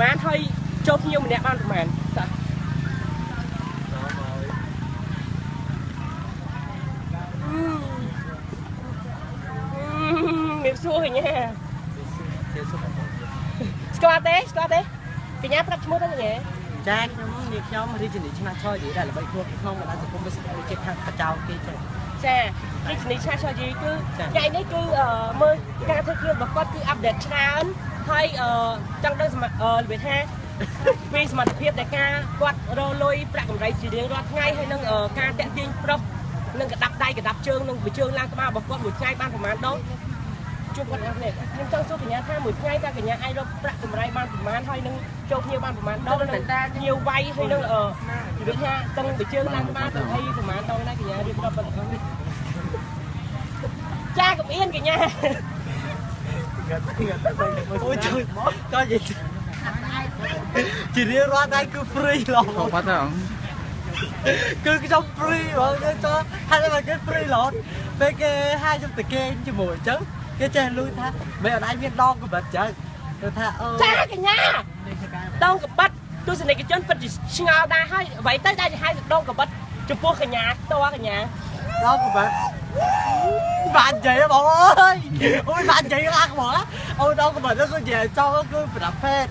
ប្រហែលហើយចូលភ្ញៀវម្នាក់បានប្រហែលតាមានសួរកញ្ញាស្គាល់ទេកញ្ញាប្រាប់ឈ្មោះទៅកញ្ញាចាខ្ញុំរាជនីឆ្នះឆយនិយាយដែរល្បីខ្លួនក្នុងបណ្ដាញសង្គមវាស្គាល់ជាខាងកចោគេចឹងចារាជនីឆ្នះឆយនិយាយគឺថ្ងៃនេះគឺមើលការធ្វើខ្លួនរបស់គាត់គឺអាប់ដេតច្រើនហើយចង់ដឹងរបៀបថាពីសមត្ថភាពនៃការគាត់រលុយប្រាក់កម្រៃជារៀងរាល់ថ្ងៃហើយនឹងការតាក់ទាញប្រុសនឹងកដាប់ដៃកដាប់ជើងនឹងជើងឡើងក្បាលរបស់គាត់មួយថ្ងៃបានប្រហែលដងជួបគាត់អត់នេះខ្ញុំចង់សួរកញ្ញាថាមួយថ្ងៃតើកញ្ញាអាចរកប្រាក់កម្រៃបានប្រហែលហើយនឹងចូលភ្ញៀវបានប្រហែលដងនឹងភ្ញៀវវាយហើយនឹងនិយាយថាទាំងជើងឡើងក្បាលទៅឲ្យប្រហែលដងដែរកញ្ញារៀបរាប់បន្តចាកុំអៀនកញ្ញាអូយជួយក៏និយាយជារៀងរាល់ថ្ងៃគឺ free ឡោះបាត់ហើយគឺខ្ញុំ free បងទៅហើយតែគេ free ឡោះពេលគេហាខ្ញុំទៅគេជាមួយអញ្ចឹងគេចេះលួចថាមិនអត់អាចមានដងកបិតចឹងគេថាអូចាកញ្ញាដងកបិតទស្សនិកជនពិតជាឆ្ងល់ដែរហើយអ្វីទៅដែលហៅដងកបិតចំពោះកញ្ញាតកញ្ញាដងកបិតបាននិយាយបងអើយអូយបាននិយាយឡើងហ្មងអូដងកបិតគឺនិយាយចោលគឺប្រដាប់ពេទ្យ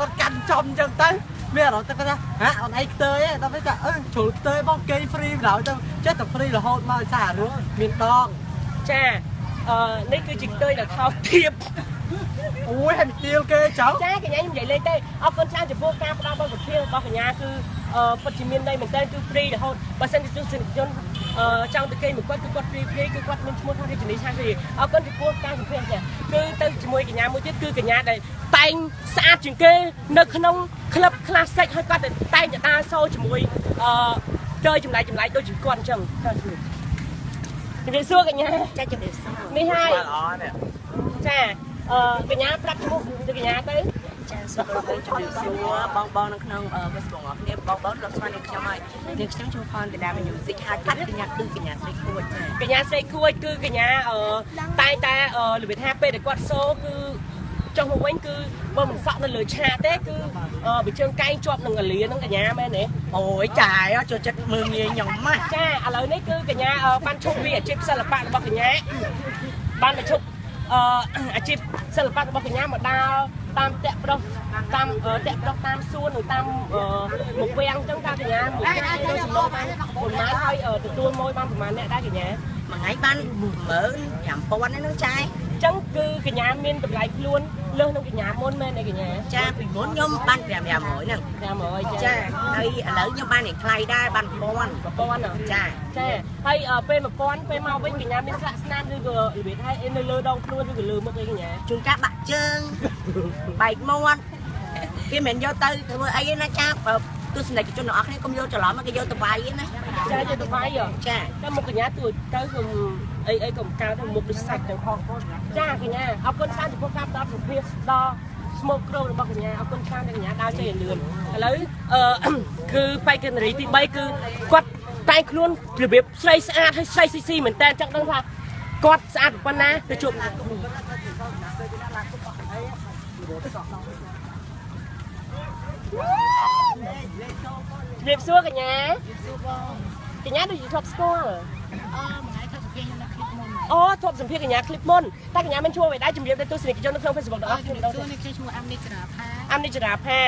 គាត់កាន់ចំអញ្ចឹងទៅមានអារម្មណ៍ទៅគាត់ថាហ่าអូនឯងខ្ទើយឯងដល់ពេលថាជ្រុលខ្ទើយបងគេ free បណ្ដោយទៅចេះតែ free រហូតមកសាររឿងមានដងចានេះគឺជាខ្ទើយដែលថោកទាបអូយហើយទៀលគេចៅចាកញ្ញាខ្ញុំនិយាយលេងទេអរគុណច្រើនចំពោះការផ្ដល់បទពិសោធន៍របស់កញ្ញាគឺពិតជាមានន័យមែនទែនគឺ free រហូតបើសិនជាទស្សនិកជនចង់ទៅគេមួយគាត់គឺគាត់ free គឺគាត់មានឈ្មោះថារាជនីឆារីអរគុណចំពោះការសម្ភាសន៍ចាគឺទៅជាមួយកញ្ញាមួយទៀតគឺកញ្ញាដែលតែងស្អាតជាងគេនៅក្នុងក្លឹប classic ហើយគាត់តែងតែដើរសូជាមួយchơiចម្លែកដូចជាគាត់អញ្ចឹងជំរាបសួរកញ្ញាចាជំរាបសួរនេះហើយកញ្ញាប្រាប់ឈ្មោះទៅកញ្ញាទៅចាសូមជំរាបសួរបងនៅក្នុង Facebook របស់គ្នាបងលោកស្វានឹងខ្ញុំហើយនាងខ្ញុំឈ្មោះផនកញ្ញា Music ហើយកាត់កញ្ញាគឺកញ្ញាស្រីខួចកញ្ញាស្រីខួចគឺកញ្ញាតែងតែរបៀបថាពេលដែលគាត់សូគឺចុះមកវិញគឺបើមិនសក់នៅលើឆាកទេគឺវាជើងកែងជាប់នឹងអាលៀនហ្នឹងកញ្ញាមែនទេអូយចាយចូលចិត្តមើលងាយខ្ញុំម៉ាស់ចាឥឡូវនេះគឺកញ្ញាបានឈប់ពីអាជីពសិល្បៈរបស់កញ្ញាបានទៅឈប់អាជីពសិល្បៈរបស់កញ្ញាមកដើរតាមតាក់ប្រុសតាមសួននៅតាមមុខវាំងអញ្ចឹងតាកញ្ញាមួយថ្ងៃទៅចំណូលបានប្រហែលហើយទទួលមួយបានប្រហែលអ្នកដែរកញ្ញាមួយថ្ងៃបាន15000ហ្នឹងចាយចឹងគឺកញ្ញាមានតម្លៃខ្លួនលើសនឹងកញ្ញាមុនមែនទេកញ្ញាចាពីមុនខ្ញុំបាន500ហ្នឹង500ចាហើយឥឡូវខ្ញុំបានថ្លៃដែរបាន1000ចាហើយពេល1000ពេលមកវិញកញ្ញាមានស្លាកស្នាមឬក៏របៀបថានៅលើដងខ្លួនឬក៏លើមុខអីកញ្ញាជួនកាលបាក់ជើងបែកមាត់គេមិនយកទៅធ្វើអីទេណាចាទស្សនិកជនទាំងអស់គ្នាកុំយកច្រឡំគេយកទៅវាយណាចាយកទៅវាយចាតែមុខកញ្ញាទៅគឺអីកុំកើតទៅមុខដូចសាច់ទាំងផងចាកញ្ញាអរគុណច្រើនចំពោះការផ្ដល់សម្ភារដល់ smoke crow របស់កញ្ញាអរគុណច្រើនដែលកញ្ញាដើរចេញលឿនឥឡូវគឺបេក្ខនារីទី3គឺគាត់តែងខ្លួនរបៀបស្រីស្អាតហើយស្រីស៊ីមែនតើចង់ដឹងថាគាត់ស្អាតប៉ុណ្ណាទៅជួបជំរាបសួរកញ្ញាដូចជាធ្លាប់ស្គាល់អូធ្លាប់សម្ភាសកញ្ញាคลิปមុនតែកញ្ញាមិនជួបអ្វីដែរជំរាបទៅទស្សនិកជននៅក្នុង Facebook ដល់អស់គ្នាដល់ខ្ញុំឈ្មោះអាំនីចរាផា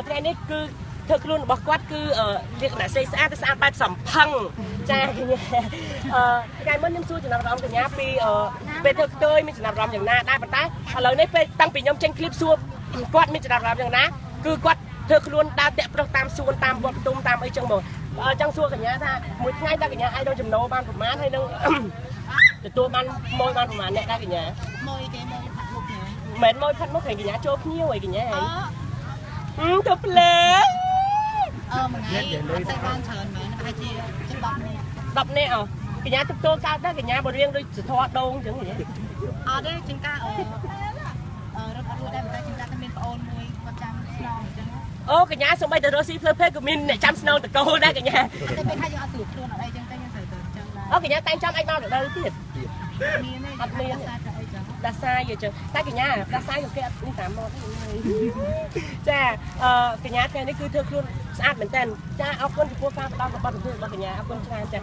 ថ្ងៃនេះគឺធ្វើខ្លួនរបស់គាត់គឺលក្ខណៈស្អាតស្អាតបែបសំផឹងចាកញ្ញាថ្ងៃមុនខ្ញុំសួរចំណាប់អារម្មណ៍កញ្ញាពីពេលធ្វើខ្ទើយមានចំណាប់អារម្មណ៍យ៉ាងណាដែរប៉ុន្តែឥឡូវនេះពេលតាំងពីខ្ញុំចេញคลิปសួរគាត់មានចំណាប់អារម្មណ៍យ៉ាងណាគឺគាត់ធ្វើខ្លួនដើរតាក់ប្រុសតាមសួនតាមវត្តផ្ទុំតាមអីចឹងមកចង់សួរកញ្ញាថាមួយថ្ងៃតើកញ្ញាអាចរកចំណូលបានប្រមាណហើយនឹងទទួលបានមួយបានប្រមាណអ្នកដែរកញ្ញាមួយគេមួយផាត់មុខហ្នឹងមិនមួយផាត់មុខហើយកញ្ញាចូលភ្ញៀវអីកញ្ញាហើយទៅផ្លែមួយថ្ងៃអត់ស្អីបានច្រើនមែនប្រហែលជា10នាក់កញ្ញាទៅចូលកើតដែរកញ្ញាបើរៀងដូចសធរដងអញ្ចឹងកញ្ញាអត់ទេជាងការរត់អត់រួចដែរតែជាងការតែមានប្អូនមួយគាត់ចាំស្នងអញ្ចឹងអូកញ្ញាសូម្បីតែរស់ស៊ីផ្លូវភេទក៏មានអ្នកចាំស្នងតកូលដែរកញ្ញាតែពេលថាយើងអត់ស្រួលខ្លួនអត់អីចឹងតែយើងត្រូវទៅអញ្ចឹងដែរអូកញ្ញាតែងចាំអីមកដល់ទៀតមានទេអត់មានតែអីចឹង đa sai giờ chờ ta cái nhà đa sai rồi cái đi tạm mò thấy cha cái nhà cái này cứ thưa luôn sátเหมือนกันchaเอาคนพวกฟ้าบ้านกับบ้านเพื่อนบ้านcái nhàเอาคนชายจ้ะ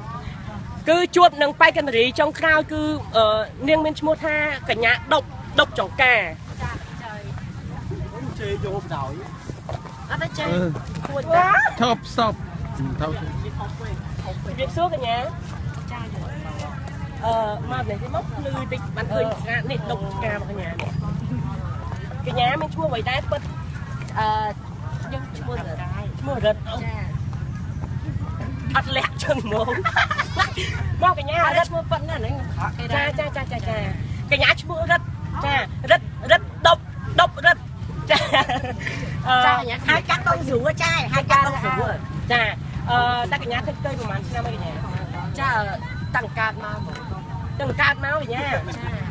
คือជួបនឹងបែកกันរីចុងក្រោយគឺនាងមានឈ្មោះថាកញ្ញាដប់ចង្កាជេយកបដ ாய் អត់ទេចេះគួរតាថប់សពថប់វាសួរកញ្ញាចាមកនេះមកលឺតិចបានឃើញនេះដប់ចង្ការបស់កញ្ញានេះកញ្ញាមានឈ្មោះអ្វីដែរពិតខ្ញុំឈ្មោះរត់អត់លះជើងមកមកកញ្ញារត់ឈ្មោះប៉ុណ្ណាហ្នឹងចាកញ្ញាឈ្មោះរត់ចារត់ដប់រត់ចាកញ្ញាហើយកាត់បងស្រួលចាហើយកាត់បងស្រួលចាតាកញ្ញាធ្វើទៅប្រហែលឆ្នាំហើយកញ្ញាចាតាំងកាត់មកកញ្ញា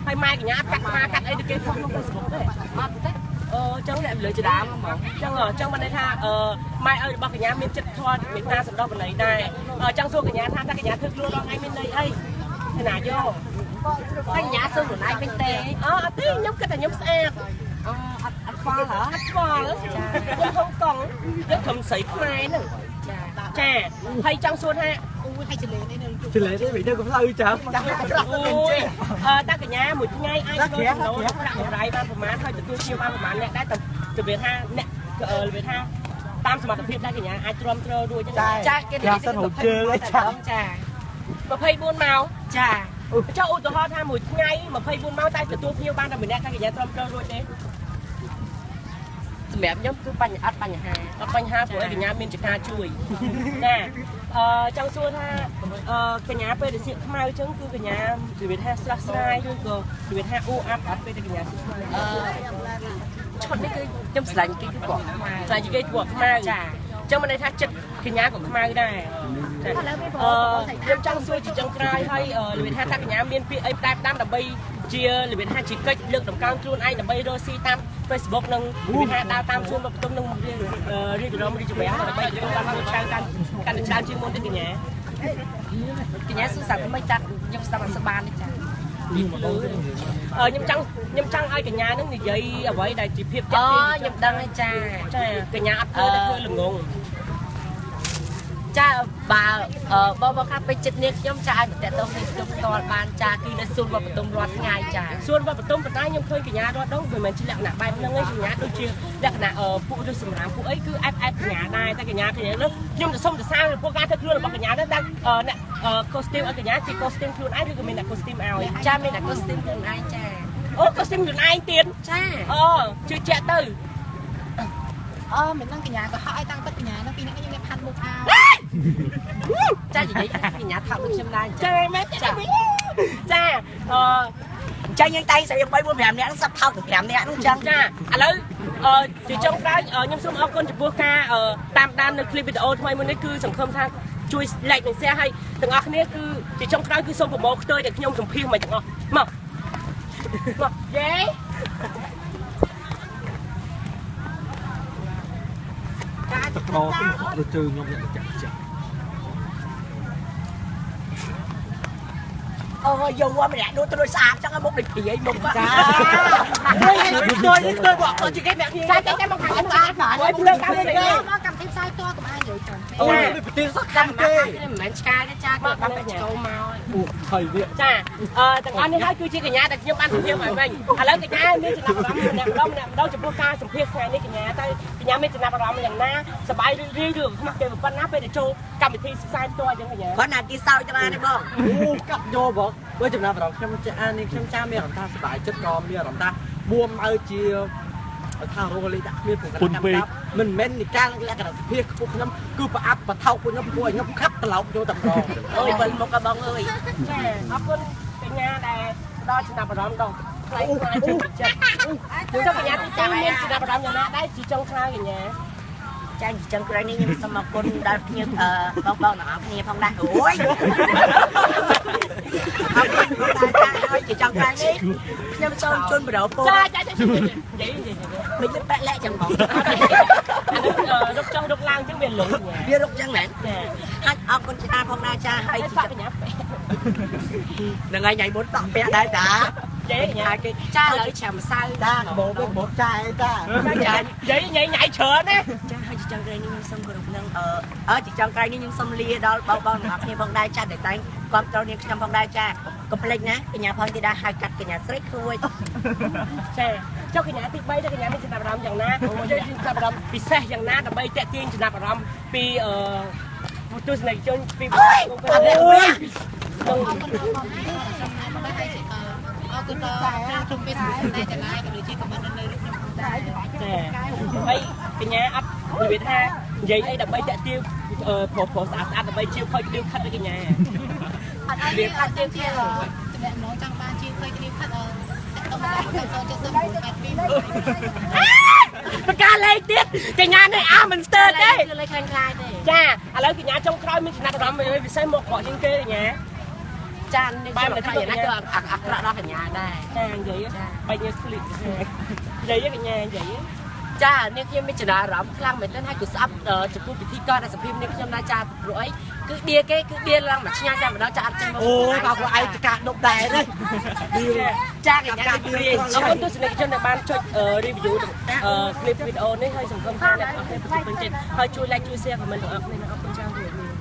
ហើយម៉ែកញ្ញាកាត់អីទៅគេផុសក្នុង Facebook ទេអត់ទេចឹងលើចដាមហ្មងចឹងបានន័យថាម៉ែឪរបស់កញ្ញាមានចិត្តធម៌មេត្តាសន្តោសបណីដែរចង់សួរកញ្ញាថាតើកញ្ញាធ្វើខ្លួនដល់ថ្ងៃមានន័យអីណាយកកញ្ញាសួរខ្លួនឯងវិញទេអត់ទេខ្ញុំគិតថាខ្ញុំស្អាតអត់ខ្វល់ហ៎អត់ខ្វល់ខ្ញុំហុងកង់ខ្ញុំធំស្រីខ្មែរហ្នឹងចាហើយចង់សួរថាអូយហើយចលេនេះចលេនេះវិញទៅកំឡៅចាំអូយតើកញ្ញាមួយថ្ងៃអាចធ្វើចំណូលប្រាក់កម្រៃបានប្រមាណហើយទទួលជាបានប្រមាណអ្នកដែរទៅវាថាអ្នកវាថាតាមសមត្ថភាពដែរកញ្ញាអាចទ្រាំទ្ររួចចាគេនិយាយទៅជើងចា24ម៉ោងចាចុះឧទាហរណ៍ថាមួយថ្ងៃ24ម៉ោងតែទទួលភ្ញៀវបានតែម្នាក់តែកញ្ញាទ្រាំទ្ររួចទេសម្រាប់ខ្ញុំគឺអត់បញ្ហាព្រោះកញ្ញាមានចការជួយណាចង់សួរថាកញ្ញាពេលដែលសៀកខ្មៅអញ្ចឹងគឺកញ្ញានិយាយថាស្រស់ស្រាយឬក៏និយាយថាអ៊ូអាប់អត់ពេលដែលកញ្ញាសៀកខ្មៅឈុតនេះគឺខ្ញុំស្រឡាញ់គេគឺគាត់ស្រឡាញ់គេគាត់ខ្មៅចាអញ្ចឹងមិនន័យថាចិត្តកញ្ញាក៏ខ្មៅដែរខ្ញុំចង់សួរជាចុងក្រោយហើយនិយាយថាតាកញ្ញាមានពាក្យអីផ្ដែផ្ដាំដើម្បីជានិយាយថាជាកិច្ចលើកតម្កើងខ្លួនឯងដើម្បីរកស៊ីតាម Facebook និងនិយាយថាដើរតាមសួនបតុមនឹងរៀបចំរីកចម្រើនដើម្បីទទួលបានខ្លួនឆៅកាន់តែច្រើនជាងមុនទៅកញ្ញាសួរសាប់មិនតាខ្ញុំស្ដាប់អត់សប្បាយទេចាខ្ញុំចង់ឲ្យកញ្ញានឹងនិយាយអ្វីដែលជាភាពចាក់ខ្ញុំដឹងហើយចាកញ្ញាអត់ធ្វើតែធ្វើល្ងងចាបើខាត់ពេជ្រចិត្តនាងខ្ញុំចាឲ្យប្រតិទោសនេះខ្ញុំផ្ទាល់បានចាគឺនៅសួនវត្តបតុមរាល់ថ្ងៃចាសួនវត្តបតុមប៉ុន្តែខ្ញុំឃើញកញ្ញារាល់ដងវាមិនមែនជាលក្ខណៈបែបហ្នឹងទេកញ្ញាដូចជាលក្ខណៈពួកឬសម្រាប់ពួកអីគឺអែបកញ្ញាដែរតែកញ្ញានេះខ្ញុំទៅសុំទៅសារពួកការធ្វើខ្លួនរបស់កញ្ញាដែរតែអ្នកកូស្ទីមឲ្យកញ្ញាជាកូស្ទីមខ្លួនឯងឬក៏មានអ្នកកូស្ទីមឲ្យចាមានអ្នកកូស្ទីមខ្លួនឯងចាអូកូស្ទីមខ្លួនឯងទៀតចាជឿជាក់ទៅមិនដឹងកញ្ញាក៏ហៅឲ្យតាំងទឹកកញ្ញាហ្នឹងពីនេះខ្ញុំមានផាត់មុខចានិយាយកញ្ញាថតដូចខ្ញុំដែរចាមែនចាចាចាយើងតែងស្រី3 4 5នាក់ហ្នឹងសັບថោក5នាក់ហ្នឹងចឹងចាឥឡូវជាចុងក្រោយខ្ញុំសូមអរគុណចំពោះការតាមដាននៅคลิปវីដេអូថ្មីមួយនេះគឺសង្ឃឹមថាជួយ like និង share ឲ្យទាំងអស់គ្នាគឺជាចុងក្រោយគឺសូមប្រមូលខ្ទើយតែខ្ញុំសម្ភាសមកទាំងអស់មកយេតកោទៅជើងខ្ញុំអ្នកចាក់អូយកវ៉ាម្នាក់ដូចត្រួយស្អាតចឹងឲ្យមុខដូចព្រាយមុខចាដូចបកទៅជាគេម្នាក់គ្នាចាមកខាងស្អាតហើយលើកាមេរ៉ាមកកម្មវិធីផ្សាយតកុំអាយនិយាយចឹងអូយប្រទេសសកម្មទេមិនមែនឆ្កាទេចាគាត់បានចូលមកអូហើយវាចាទាំងអស់នេះហើយគឺជាកញ្ញាដែលខ្ញុំបានជំរាបឲ្យវិញឥឡូវកញ្ញាមានចំណាប់អារម្មណ៍ម្នាក់ម្ដងចំពោះការសម្ភាសថ្ងៃនេះកញ្ញាតែកញ្ញាមានចំណាប់អារម្មណ៍យ៉ាងណាសប្បាយរីករាយឬខ្មាស់គេប៉ុណ្ណាពេលទៅចូលកម្មវិធីផ្សាយផ្ទាល់អញ្ចឹងកញ្ញាគាត់ណាគេសើចទៅបានទេបងអូកាត់យកបងបើចំណាប់អារម្មណ៍ខ្ញុំអានេះខ្ញុំចាំមានអារម្មណ៍ថាសប្បាយចិត្តក៏មានអារម្មណ៍ថាបួមឲ្យជាថារងលេខដាក់គ្នាព្រោះកម្មមិនមែននិកាលលក្ខណៈសភាខ្ពស់ខ្ញុំគឺប្រអាប់ប្រថោកពួកខ្ញុំពួកខ្ញុំខាត់ត្រឡប់ចូលតែម្ដងអូយវិលមកក៏បងអើយចាអរគុណកញ្ញាដែលផ្ដល់ចំណាប់អារម្មណ៍ដល់ផ្លែផ្លែចិត្តចុះកញ្ញាទីតាំងមានចំណាប់អារម្មណ៍យ៉ាងណាដែរជាចុងក្រោយកញ្ញាចាចឹងក្រោយនេះខ្ញុំសូមអរគុណដល់ភ្ញៀវបងទាំងអស់គ្នាផងដែរអូយអរគុណដល់ហើយជាចុងក្រោយនេះខ្ញុំសូមជូនបរោពោចានិយាយមិនបែកលែកចឹងបងរុកចុះរុកឡើងចឹងវាលងវារុកចឹងមែនហើយអរគុណច្រើនផងដែរចាហើយបញ្ញាហ្នឹងហើយថ្ងៃមុនតក់ពាក់ដែរតា vậy nhà cái cha lợi chầm sao cha bộ với bộ trai ta vậy nhảy chợ nè cha hơi chỉ trong đây nhưng xong rồi nâng ở chỉ trong đây nhưng xong lia đó bao bao ngọc như phong đai cha để tay con trâu như trong phong đai cha có plek nè cái nhà phong thì đã hai cắt cái nhà sấy khui xe cho cái nhà thì bay đó cái nhà mìnhจะทำอย่างนั้นจะทำพิเศษอย่างนั้นแต่ใบแตะตีนจะทำปีตัวสไนจนปีโอ้ยcái nhà ấp người Việt ha vậy ấy đập bay chạy tiêu phổ xã xã đập bay chiêu khơi tiêu khát cái nhà Việt khát tiêu kia rồi ca lấy tiếp cái nhà này mình stơ đấy cha lấy cái nhà trong khói mình nạp đầm mình vì xây một khỏi trên kia nhà cha nên ba mình thay nó cho đó cái nhà đây vậy bay như sleep vậy cái nhà vậy cha nên khi mình chỉ là rắm khang mình lên hai cửa sắp chụp phim bị thi con là chụp phim nên trong cha rồi cứ đia lăng mà nha cha mà đó cha ăn chân ôi bà của ai cả độc đài đấy cha cái nhà đi nó có tôi sẽ cho bạn cho review clip video này hơi sòng công khai này ở đây bên trên hơi chui like chui share của mình được nên nó không trang được